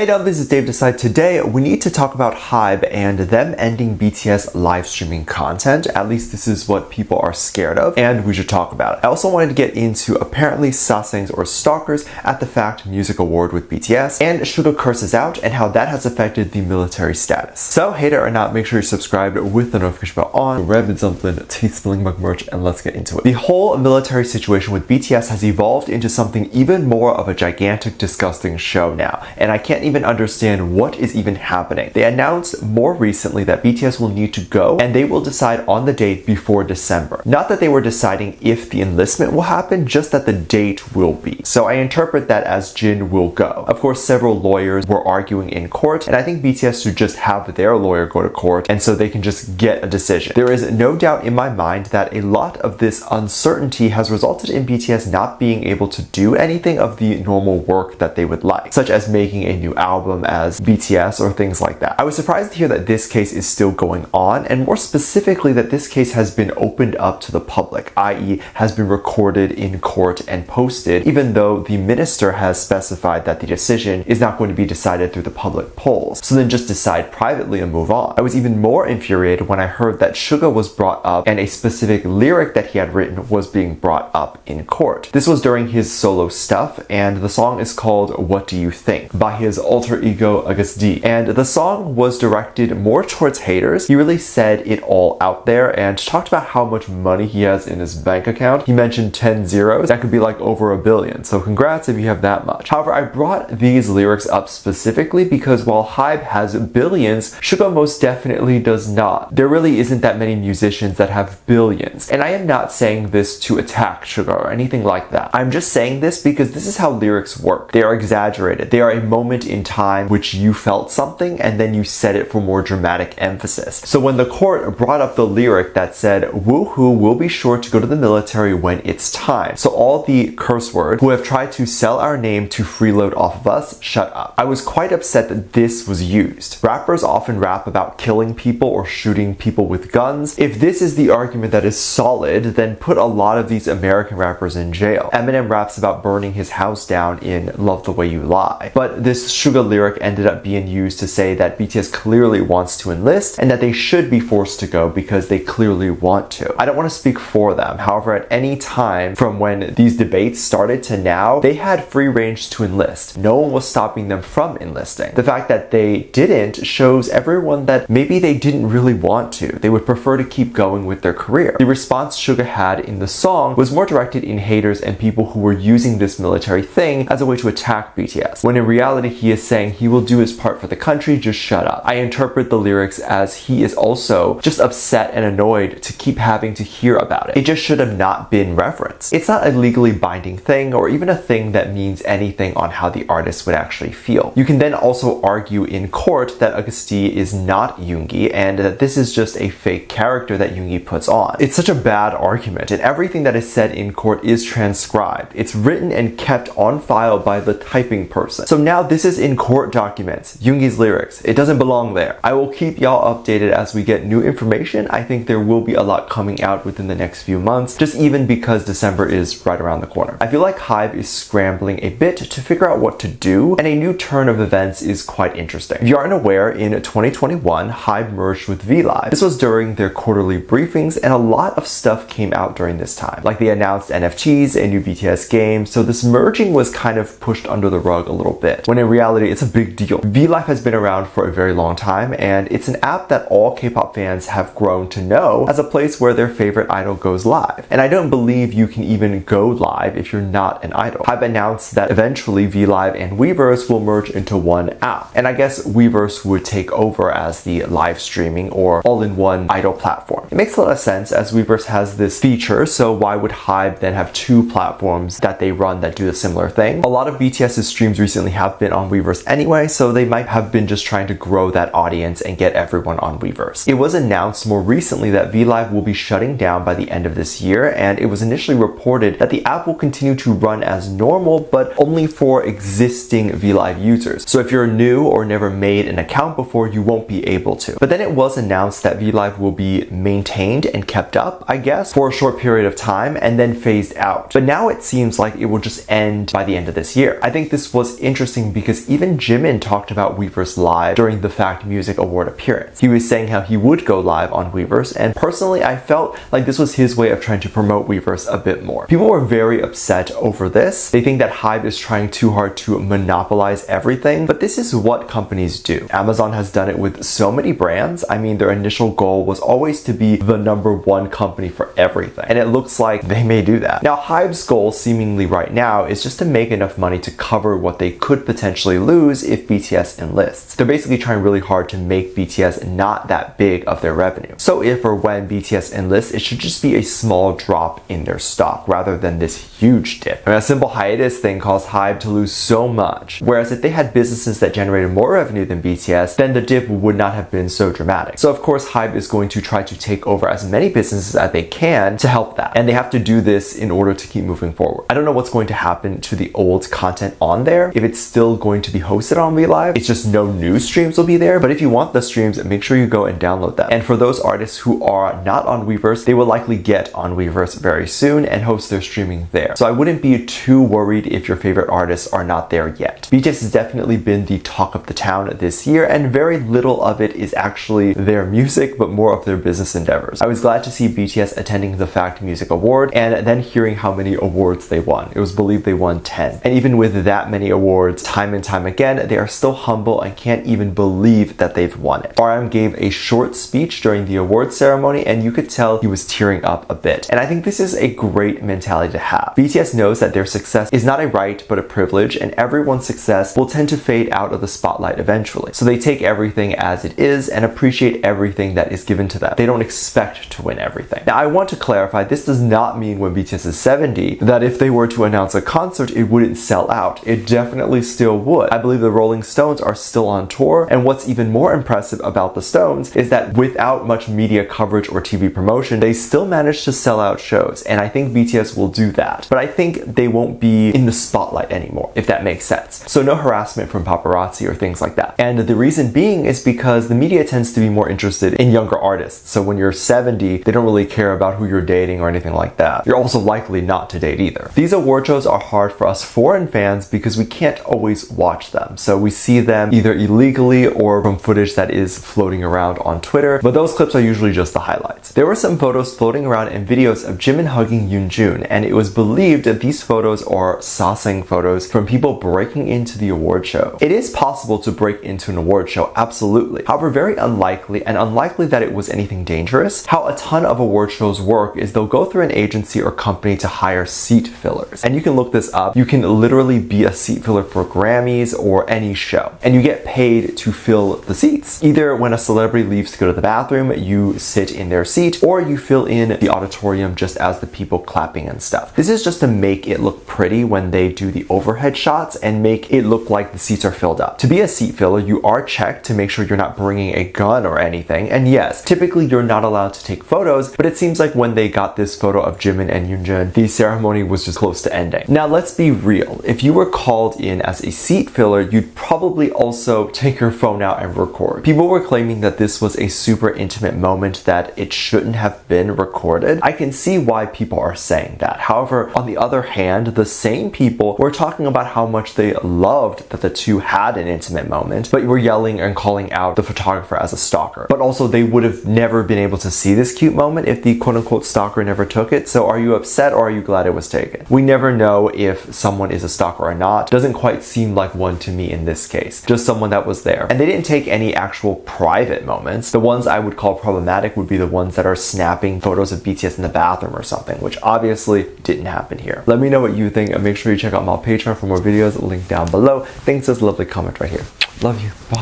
Hey Dub, this is Dave Decide. Today we need to talk about HYBE and them ending BTS live streaming content. At least this is what people are scared of, and we should talk about it. I also wanted to get into apparently Sasaeng's or Stalkers at the Fact Music Award with BTS, and Suga curses out and how that has affected the military status. So hater or not, make sure you're subscribed with the notification bell on. Red and something, teeth spilling mug merch, and let's get into it. The whole military situation with BTS has evolved into something even more of a gigantic, disgusting show now, and I can't even understand what is even happening. They announced more recently that BTS will need to go and they will decide on the date before December. Not that they were deciding if the enlistment will happen, just that the date will be. So I interpret that as Jin will go. Of course, several lawyers were arguing in court, and I think BTS should just have their lawyer go to court and so they can just get a decision. There is no doubt in my mind that a lot of this uncertainty has resulted in BTS not being able to do anything of the normal work that they would like, such as making a new album as BTS or things like that. I was surprised to hear that this case is still going on, and more specifically that this case has been opened up to the public, i.e. has been recorded in court and posted, even though the minister has specified that the decision is not going to be decided through the public polls. So then just decide privately and move on. I was even more infuriated when I heard that Suga was brought up and a specific lyric that he had written was being brought up in court. This was during his solo stuff, and the song is called What Do You Think by his alter ego August, and the song was directed more towards haters. He really said it all out there and talked about how much money he has in his bank account. He mentioned 10 zeros. That could be like over $1 billion, so congrats if you have that much. However, I brought these lyrics up specifically because while HYBE has billions, Suga most definitely does not. There really isn't that many musicians that have billions, and I am not saying this to attack Suga or anything like that. I'm just saying this because this is how lyrics work. They are exaggerated. They are a moment in time which you felt something and then you said it for more dramatic emphasis. So when the court brought up the lyric that said, "Woohoo, we'll be sure to go to the military when it's time. So all the curse words who have tried to sell our name to freeload off of us, shut up." I was quite upset that this was used. Rappers often rap about killing people or shooting people with guns. If this is the argument that is solid, then put a lot of these American rappers in jail. Eminem raps about burning his house down in Love the Way You Lie. But this Suga lyric ended up being used to say that BTS clearly wants to enlist and that they should be forced to go because they clearly want to. I don't want to speak for them. However, at any time from when these debates started to now, they had free range to enlist. No one was stopping them from enlisting. The fact that they didn't shows everyone that maybe they didn't really want to. They would prefer to keep going with their career. The response Suga had in the song was more directed in haters and people who were using this military thing as a way to attack BTS, when in reality he is saying he will do his part for the country, just shut up. I interpret the lyrics as he is also just upset and annoyed to keep having to hear about it. It just should have not been referenced. It's not a legally binding thing or even a thing that means anything on how the artist would actually feel. You can then also argue in court that August is not Yoongi and that this is just a fake character that Yoongi puts on. It's such a bad argument, and everything that is said in court is transcribed. It's written and kept on file by the typing person. So now this is in court documents, Yoongi's lyrics. It doesn't belong there. I will keep y'all updated as we get new information. I think there will be a lot coming out within the next few months, just even because December is right around the corner. I feel like HYBE is scrambling a bit to figure out what to do, and a new turn of events is quite interesting. If you aren't aware, in 2021, HYBE merged with VLIVE. This was during their quarterly briefings, and a lot of stuff came out during this time. Like they announced NFTs, a new BTS game, so this merging was kind of pushed under the rug a little bit, when in reality it's a big deal. VLIVE has been around for a very long time, and it's an app that all K-pop fans have grown to know as a place where their favorite idol goes live. And I don't believe you can even go live if you're not an idol. HYBE announced that eventually VLIVE and Weverse will merge into one app, and I guess Weverse would take over as the live streaming or all-in-one idol platform. It makes a lot of sense as Weverse has this feature, so why would HYBE then have two platforms that they run that do a similar thing? A lot of BTS's streams recently have been on Weverse anyway, so they might have been just trying to grow that audience and get everyone on Weverse. It was announced more recently that VLIVE will be shutting down by the end of this year, and it was initially reported that the app will continue to run as normal, but only for existing VLIVE users. So if you're new or never made an account before, you won't be able to. But then it was announced that VLIVE will be maintained and kept up, I guess, for a short period of time and then phased out. But now it seems like it will just end by the end of this year. I think this was interesting because even Jimin talked about Weverse Live during the Fact Music Award appearance. He was saying how he would go live on Weverse, and personally I felt like this was his way of trying to promote Weverse a bit more. People were very upset over this. They think that HYBE is trying too hard to monopolize everything, but this is what companies do. Amazon has done it with so many brands. I mean, their initial goal was always to be the #1 company for everything, and it looks like they may do that. Now, HYBE's goal seemingly right now is just to make enough money to cover what they could potentially lose if BTS enlists. They're basically trying really hard to make BTS not that big of their revenue. So if or when BTS enlists, it should just be a small drop in their stock rather than this huge dip. I mean, a simple hiatus thing caused HYBE to lose so much, whereas if they had businesses that generated more revenue than BTS, then the dip would not have been so dramatic. So of course HYBE is going to try to take over as many businesses as they can to help that, and they have to do this in order to keep moving forward. I don't know what's going to happen to the old content on there, if it's still going to be hosted on VLIVE. It's just no new streams will be there, but if you want the streams, make sure you go and download them. And for those artists who are not on Weverse, they will likely get on Weverse very soon and host their streaming there. So I wouldn't be too worried if your favorite artists are not there yet. BTS has definitely been the talk of the town this year, and very little of it is actually their music, but more of their business endeavors. I was glad to see BTS attending the Fact Music Award and then hearing how many awards they won. It was believed they won 10. And even with that many awards, time and time again, they are still humble and can't even believe that they've won it. RM gave a short speech during the awards ceremony, and you could tell he was tearing up a bit. And I think this is a great mentality to have. BTS knows that their success is not a right, but a privilege, and everyone's success will tend to fade out of the spotlight eventually. So they take everything as it is and appreciate everything that is given to them. They don't expect to win everything. Now, I want to clarify, this does not mean when BTS is 70 that if they were to announce a concert, it wouldn't sell out. It definitely still would. I believe the Rolling Stones are still on tour, and what's even more impressive about the Stones is that without much media coverage or TV promotion, they still managed to sell out shows, and I think BTS will do that. But I think they won't be in the spotlight anymore, if that makes sense. So no harassment from paparazzi or things like that. And the reason being is because the media tends to be more interested in younger artists. So when you're 70, they don't really care about who you're dating or anything like that. You're also likely not to date either. These award shows are hard for us foreign fans because we can't always watch them. So we see them either illegally or from footage that is floating around on Twitter, but those clips are usually just the highlights. There were some photos floating around and videos of Jimin hugging Yoonjun, and it was believed that these photos are Sasaeng photos from people breaking into the award show. It is possible to break into an award show, absolutely. However, very unlikely, and unlikely that it was anything dangerous. How a ton of award shows work is they'll go through an agency or company to hire seat fillers. And you can look this up. You can literally be a seat filler for Grammys or any show, and you get paid to fill the seats. Either when a celebrity leaves to go to the bathroom, you sit in their seat, or you fill in the auditorium just as the people clapping and stuff. This is just to make it look pretty when they do the overhead shots and make it look like the seats are filled up. To be a seat filler, you are checked to make sure you're not bringing a gun or anything, and yes, typically you're not allowed to take photos, but it seems like when they got this photo of Jimin and Yoonjun, the ceremony was just close to ending. Now let's be real, if you were called in as a seat filler, you'd probably also take your phone out and record. People were claiming that this was a super intimate moment that it shouldn't have been recorded. I can see why people are saying that. However, on the other hand, the same people were talking about how much they loved that the two had an intimate moment, but were yelling and calling out the photographer as a stalker. But also they would have never been able to see this cute moment if the quote-unquote stalker never took it. So are you upset or are you glad it was taken? We never know if someone is a stalker or not. Doesn't quite seem like one to me in this case. Just someone that was there. And they didn't take any actual private moments. The ones I would call problematic would be the ones that are snapping photos of BTS in the bathroom or something, which obviously didn't happen here. Let me know what you think, and make sure you check out my Patreon for more videos, link down below. Thanks for this lovely comment right here. Love you. Bye.